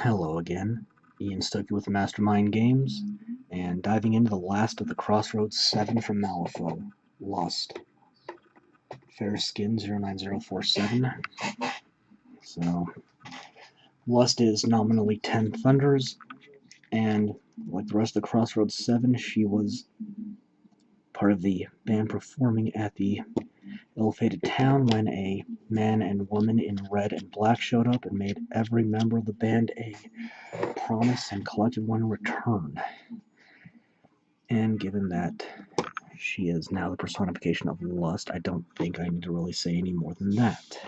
Hello again, Ian Stuckey with Mastermind Games, and diving into the last of the Crossroads 7 from Malifaux, Lust. Fair Skin 09047. So, Lust is nominally 10 Thunders, and like the rest of the Crossroads 7, she was part of the band performing at the ill-fated town when a man and woman in red and black showed up and made every member of the band a promise and collected one in return. And given that she is now the personification of lust, I don't think I need to really say any more than that.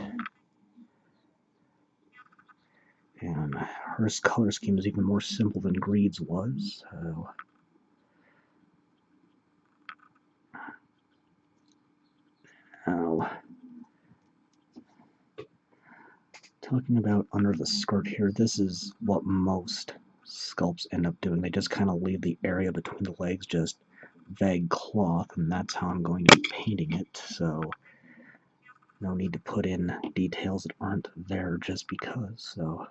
And her color scheme is even more simple than Greed's was, so... Now, talking about under the skirt here, this is what most sculpts end up doing. They just kind of leave the area between the legs just vague cloth, and that's how I'm going to be painting it, so no need to put in details that aren't there just because. So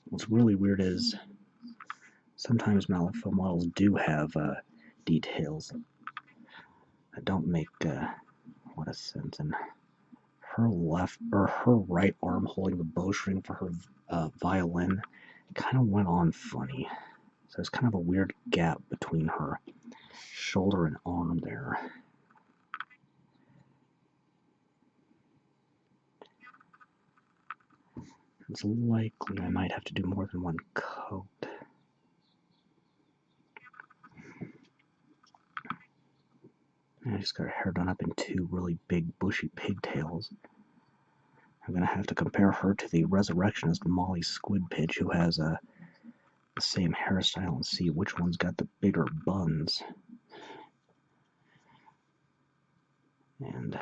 what's really weird is sometimes Malifaux models do have details that don't make what a sense. And her right arm holding the bowstring for her violin kind of went on funny. So there's kind of a weird gap between her shoulder and arm there. It's likely I might have to do more than one coat. I just got her hair done up in two really big bushy pigtails. I'm going to have to compare her to the resurrectionist Molly Squidpitch, who has the same hairstyle, and see which one's got the bigger buns. And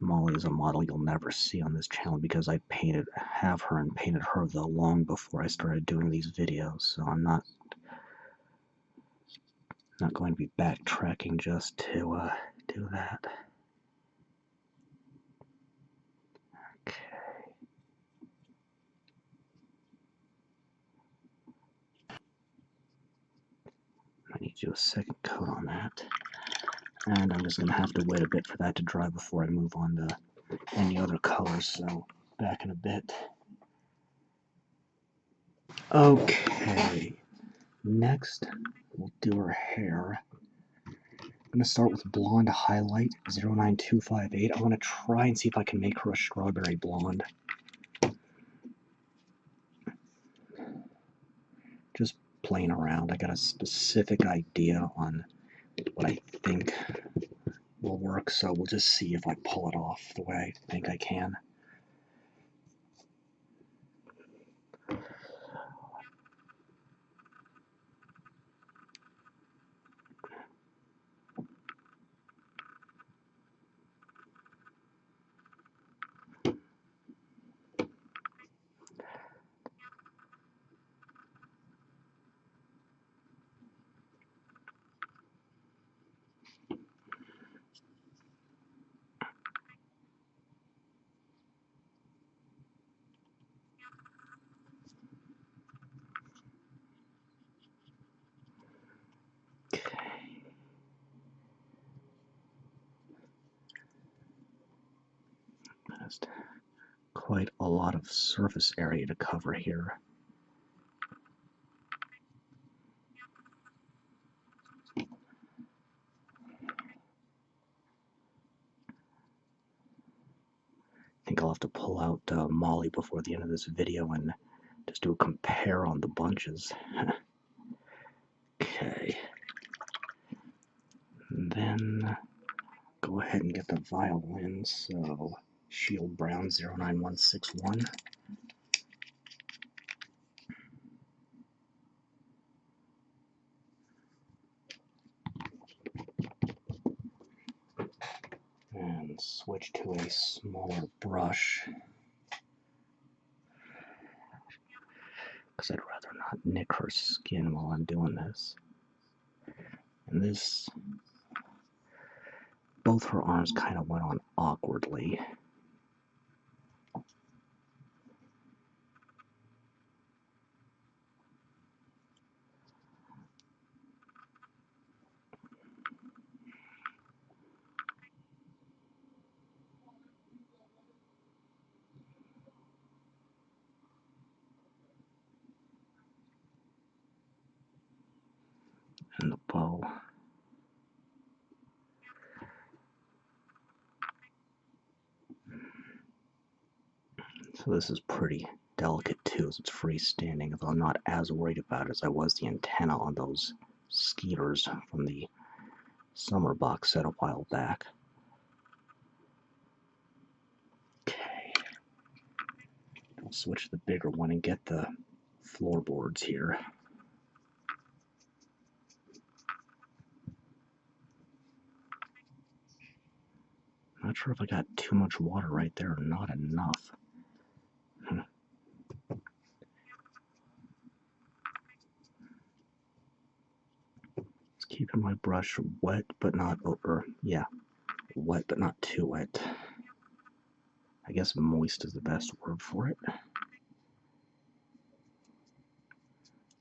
Molly is a model you'll never see on this channel because I painted her though long before I started doing these videos, so I'm not going to be backtracking just to do that. Okay. I need to do a second coat on that. And I'm just going to have to wait a bit for that to dry before I move on to any other colors, so back in a bit. Okay, next we'll do her hair. I'm going to start with Blonde Highlight 09258. I want to try and see if I can make her a strawberry blonde. Just playing around. I got a specific idea on what I think will work, so we'll just see if I pull it off the way I think I can. Just quite a lot of surface area to cover here. I think I'll have to pull out Molly before the end of this video and just do a compare on the bunches. Okay. And then go ahead and get the violin, so Shield Brown 09161. And switch to a smaller brush, because I'd rather not nick her skin while I'm doing this. And this, both her arms kind of went on awkwardly. and the bow. So this is pretty delicate too, as it's freestanding, although I'm not as worried about it as I was the antenna on those skeeters from the summer box set a while back. Okay. I'll switch to the bigger one and get the floorboards here. Not sure if I got too much water right there or not enough. Just keeping my brush wet, but not wet, but not too wet. I guess moist is the best word for it.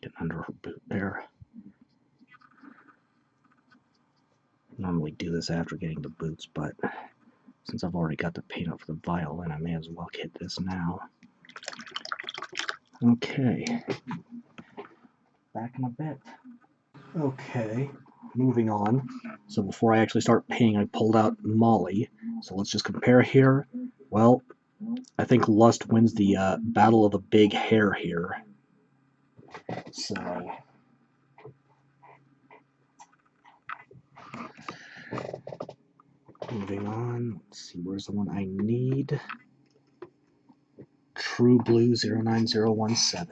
Get under her boot there. I normally do this after getting the boots, but since I've already got the paint up for the violin, I may as well hit this now. Okay. Back in a bit. Okay, moving on. So before I actually start painting, I pulled out Molly. So let's just compare here. Well, I think Lust wins the battle of the big hair here. So moving on. Let's see, where's the one I need? True Blue 09017.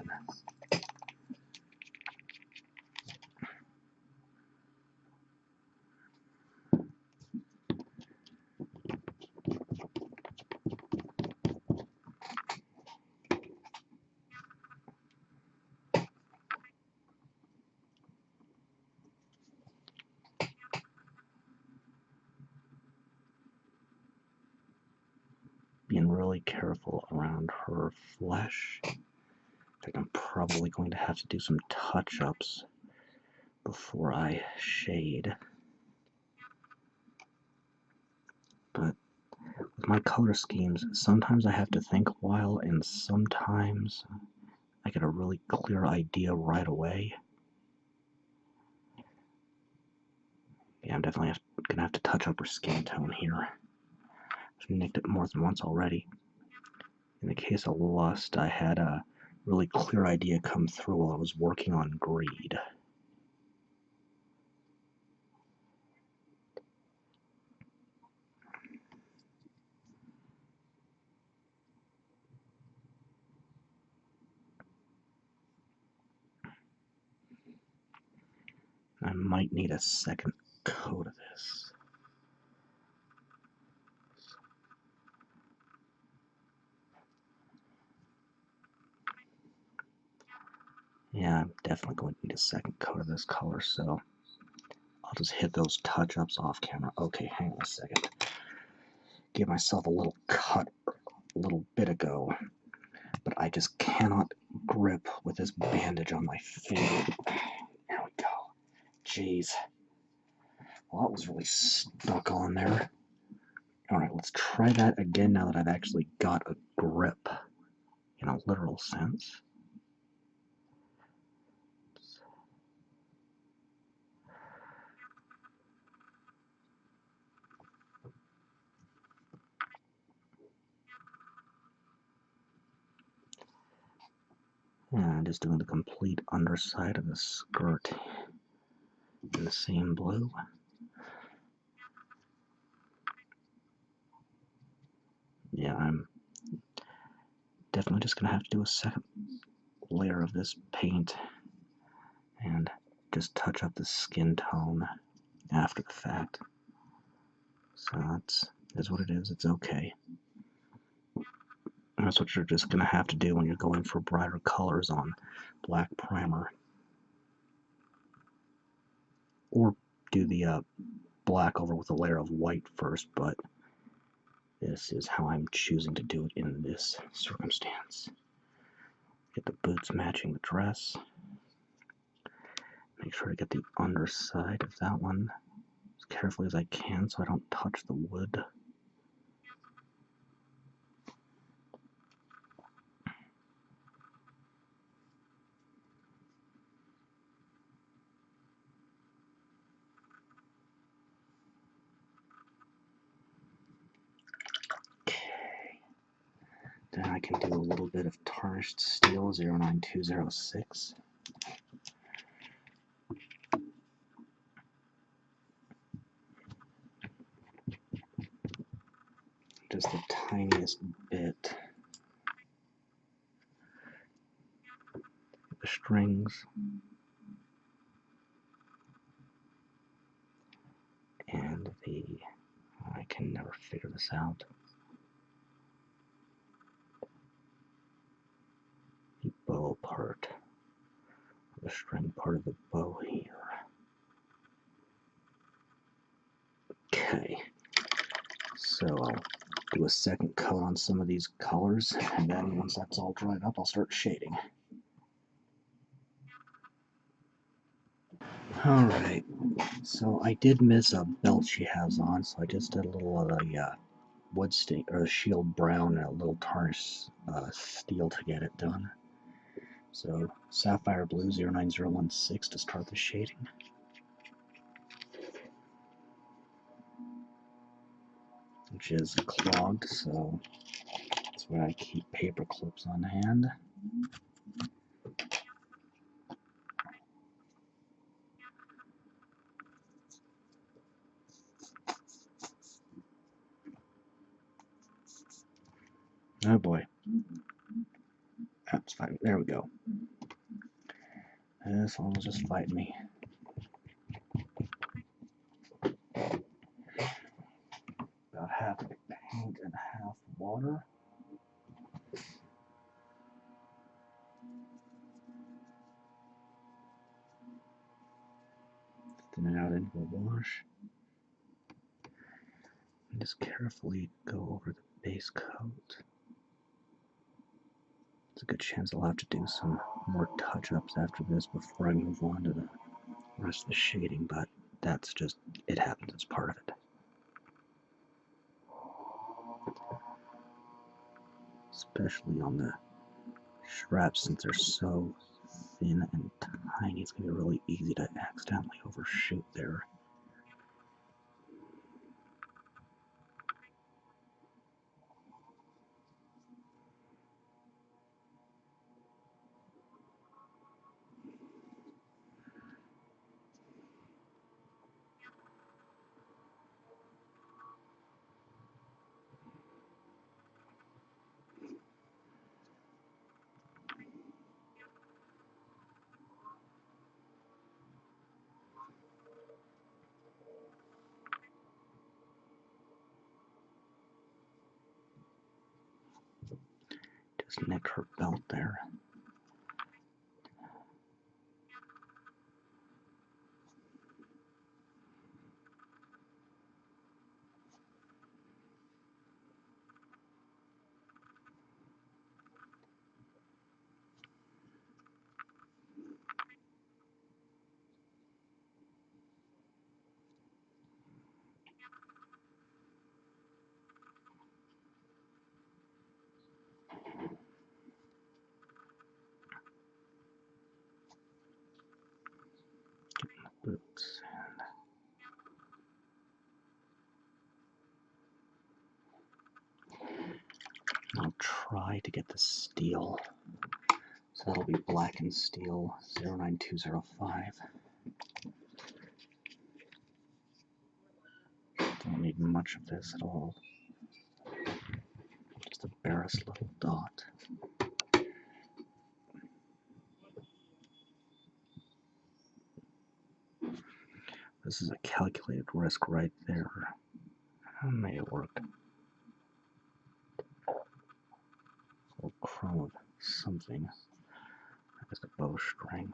Being really careful around her flesh. I think I'm probably going to have to do some touch-ups before I shade. But with my color schemes, sometimes I have to think a while, and sometimes I get a really clear idea right away. Yeah, I'm definitely gonna have to touch up her skin tone here. I've nicked it more than once already. In the case of Lust, I had a really clear idea come through while I was working on Greed. I might need a second coat of this. Yeah, I'm definitely going to need a second coat of this color, so I'll just hit those touch-ups off camera. Okay, hang on a second. Give myself a little cut a little bit ago, but I just cannot grip with this bandage on my finger. There we go. Jeez. Well, that was really stuck on there. Alright, let's try that again now that I've actually got a grip, in a literal sense. And just doing the complete underside of the skirt in the same blue. Yeah, I'm definitely just gonna have to do a second layer of this paint and just touch up the skin tone after the fact. So that's what it is. It's okay. And that's what you're just gonna have to do when you're going for brighter colors on black primer. Or do the black over with a layer of white first, but this is how I'm choosing to do it in this circumstance. Get the boots matching the dress. Make sure to get the underside of that one as carefully as I can so I don't touch the wood. Then I can do a little bit of Tarnished Steel 09206. Just the tiniest bit. The strings. And I can never figure this out. The bow part. The string part of the bow here. Okay. So I'll do a second coat on some of these colors, and then once that's all dried up, I'll start shading. Alright, so I did miss a belt she has on, so I just did a little of the Woodstain, or Shield Brown, and a little Tarnished Steel to get it done. So Sapphire Blue 09016 to start the shading. Which is clogged, so that's why I keep paper clips on hand. Oh boy. That's fine. There we go. This one was just fighting me. About half paint and half water. Thin it out into a wash. And just carefully go over the base coat. There's a good chance I'll have to do some more touch-ups after this before I move on to the rest of the shading, but that's just, it happens, it's part of it. Especially on the straps, since they're so thin and tiny, it's going to be really easy to accidentally overshoot there. Just nick her belt there. Boots. I'll try to get the steel. So that'll be Blackened Steel 09205. Don't need much of this at all. Just the barest little dot. This is a calculated risk right there. How may it work? A little crumb of something. I guess a bowstring.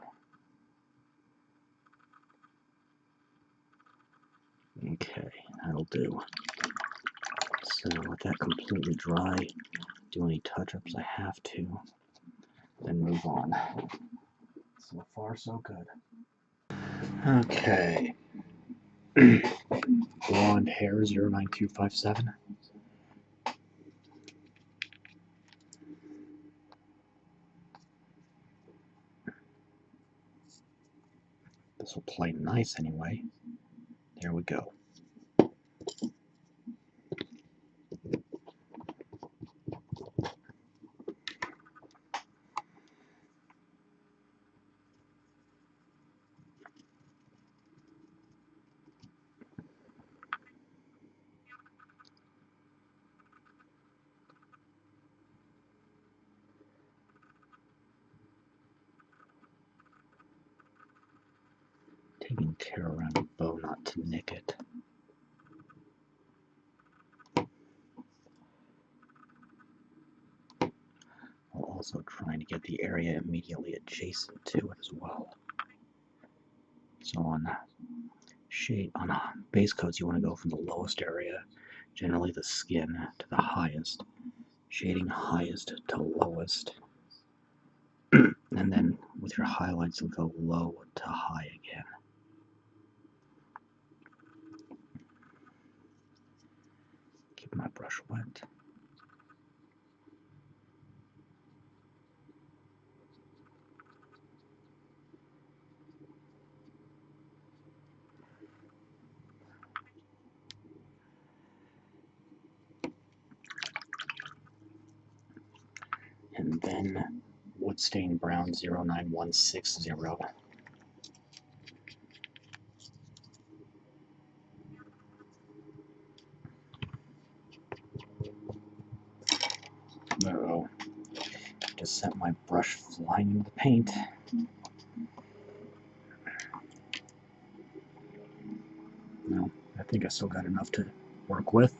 Okay, that'll do. So let that completely dry. Do any touch-ups I have to. Then move on. So far, so good. Okay. Blonde hair 09257. This will play nice anyway. There we go. Taking care around the bow not to nick it. While also trying to get the area immediately adjacent to it as well. So on base coats, you want to go from the lowest area, generally the skin, to the highest. Shading highest to lowest. And then with your highlights, you'll go low to high again. Keep my brush wet. And then Woodstain Brown 09160. Uh-oh. Just sent my brush flying into the paint. No, I think I still got enough to work with.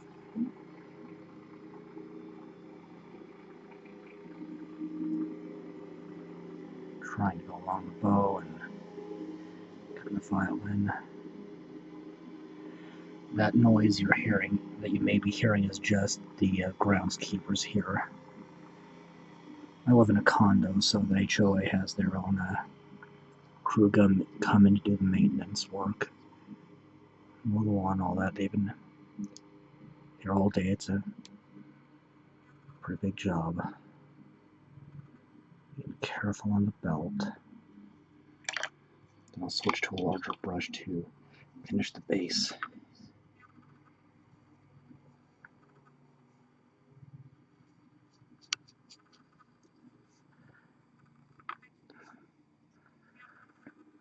Trying to go along the bow and cutting the file in. That noise you're hearing, that you may be hearing, is just the groundskeepers here. I live in a condo, so the HOA has their own crew come in to do the maintenance work. Mow the lawn, all that. They've been here all day. It's a pretty big job. Being careful on the belt. Then I'll switch to a larger brush to finish the base.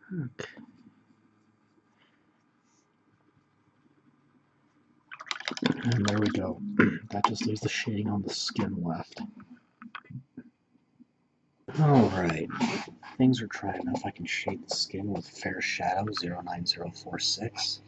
Okay. And there we go. That just leaves the shading on the skin left. Alright. Things are dry enough. I can shade the skin with Fair Shadow 09046.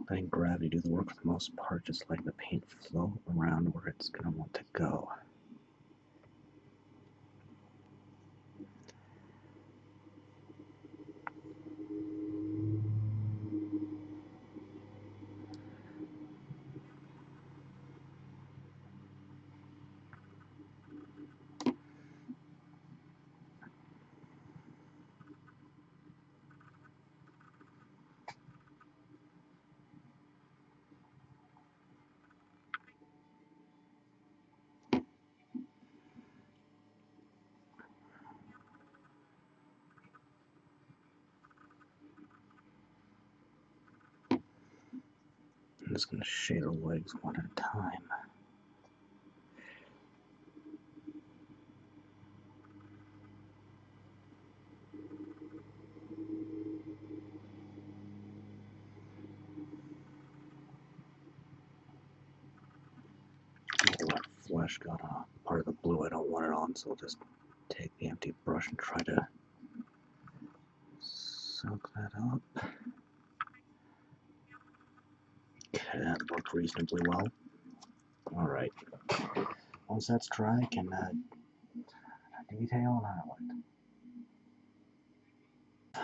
Letting gravity do the work for the most part, just letting the paint flow around where it's going to want to go. I'm just going to shade her legs one at a time. That flesh got a part of the blue I don't want it on, so I'll just take the empty brush and try to soak that up. Okay, that worked reasonably well. Alright. Once that's dry, I can detail and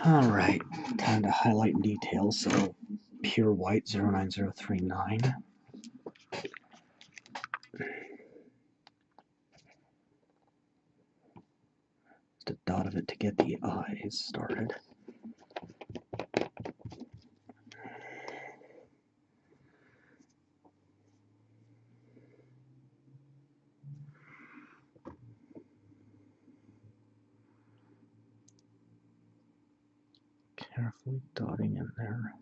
highlight. Alright, time to highlight and detail. So, pure white 09039. Just a dot of it to get the eyes started. Carefully dotting in there.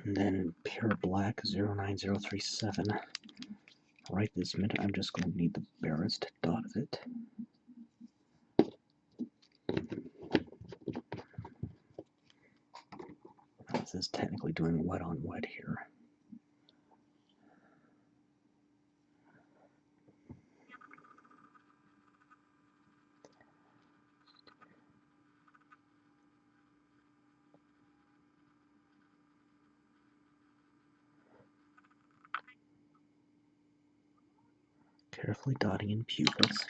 And then pure black 09037. Right this minute, I'm just going to need the barest dot of it. This is technically doing wet on wet here. Carefully dotting in pupils.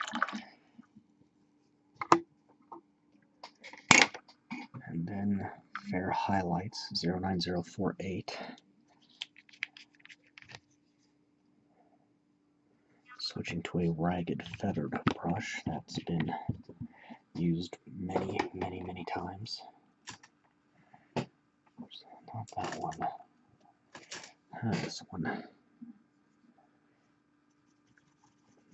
And then fair highlights 09048. Switching to a ragged feathered brush that's been used many times. Not that one. This one.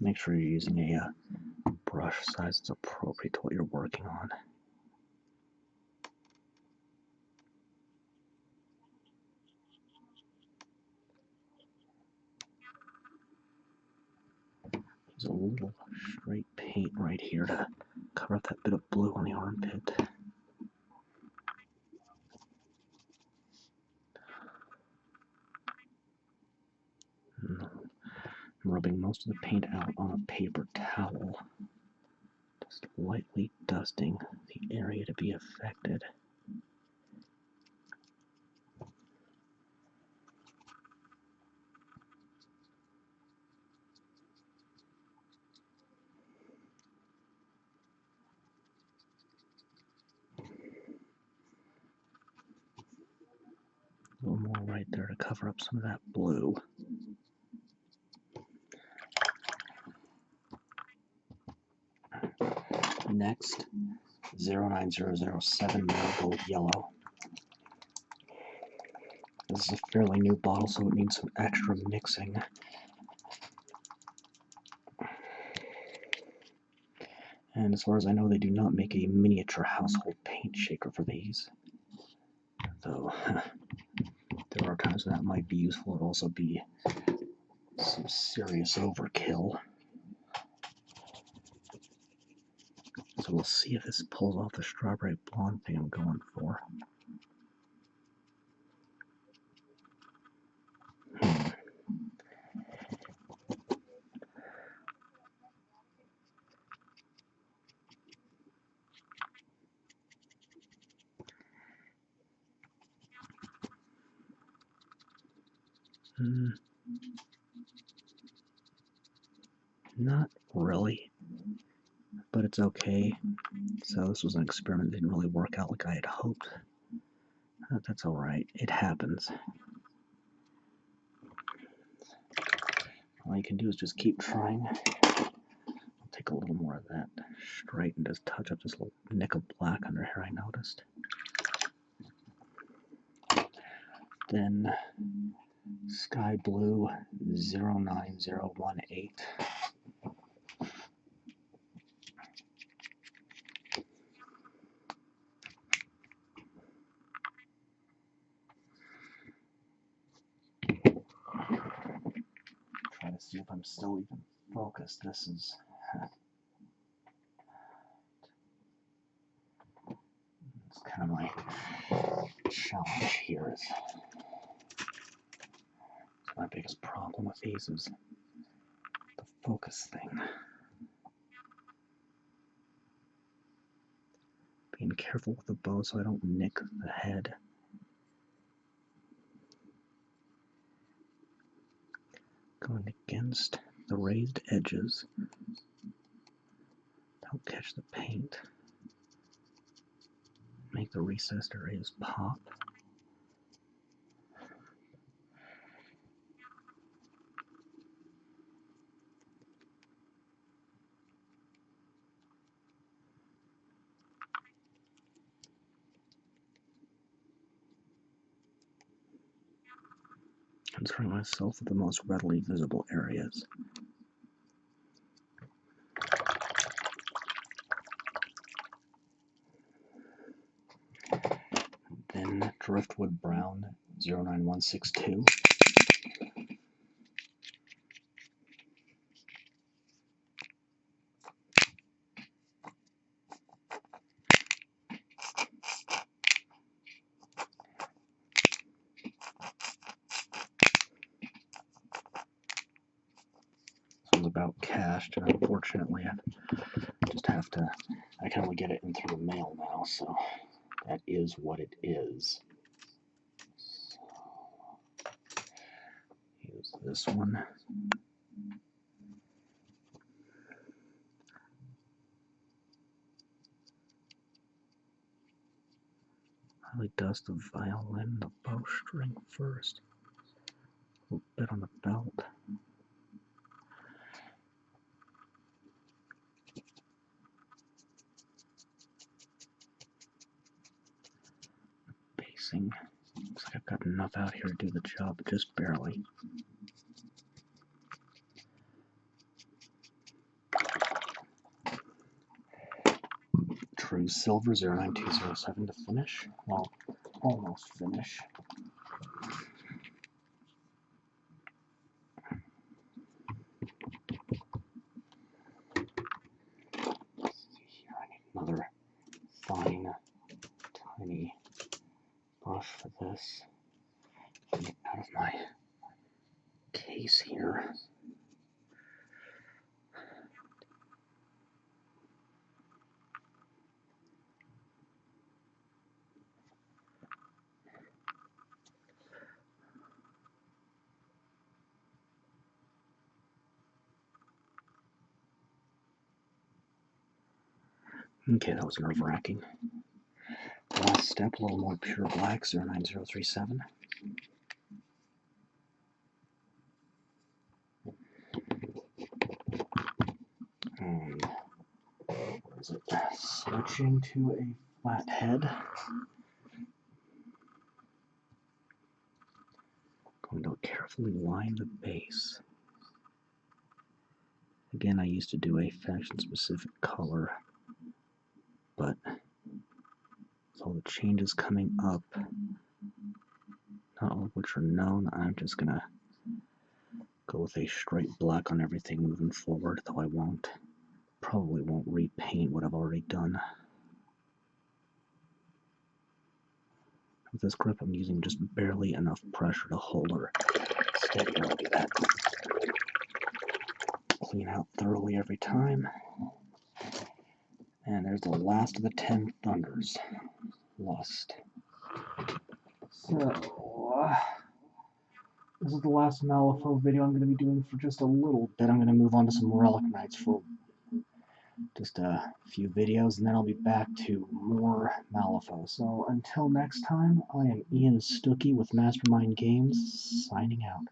Make sure you're using a brush size that's appropriate to what you're working on. Use a little straight paint right here to cover up that bit of blue on the armpit. I'm rubbing most of the paint out on a paper towel, just lightly dusting the area to be affected. A little more right there to cover up some of that blue. Next, 09007 Marigold Yellow. This is a fairly new bottle, so it needs some extra mixing. And as far as I know, they do not make a miniature household paint shaker for these. Though, there are times when that might be useful. It would also be some serious overkill. So we'll see if this pulls off the strawberry blonde thing I'm going for. Not really, but it's okay. So this was an experiment that didn't really work out like I had hoped. That's alright, it happens. All you can do is just keep trying. I'll take a little more of that straight and just touch up this little nick of black under here I noticed. Then Sky Blue 09018. Try to see if I'm still even focused. This is it's kind of my challenge here. Is my biggest problem with these is the focus thing. Being careful with the bow so I don't nick the head. Going against the raised edges. Don't catch the paint. Make the recessed areas pop. concerning myself with the most readily visible areas. Then Driftwood Brown 09162. About cashed, and unfortunately I just have to, I can only get it in through the mail now, so that is what it is. So, use this one. Probably does the violin, the bowstring first. A little bit on the belt. Basing. Looks like I've got enough out here to do the job, but just barely. True Silver 09207 to finish. Well, almost finish. Let's see here, I need another fine, tiny brush for this. Get out of my case here. Okay, that was nerve-wracking. Last step, a little more pure black, 09037. And what is it? Switching to a flat head. Going to carefully line the base. Again, I used to do a faction-specific color, but with all the changes coming up, not all of which are known, I'm just gonna go with a straight black on everything moving forward, though I probably won't repaint what I've already done. With this grip, I'm using just barely enough pressure to hold her steady. I'll do that. Clean out thoroughly every time. And there's the last of the 10 thunders. Lust. So, this is the last Malifaux video I'm going to be doing for just a little bit. I'm going to move on to some Relic Knights for just a few videos, and then I'll be back to more Malifaux. So until next time, I am Ian Stuckey with Mastermind Games, signing out.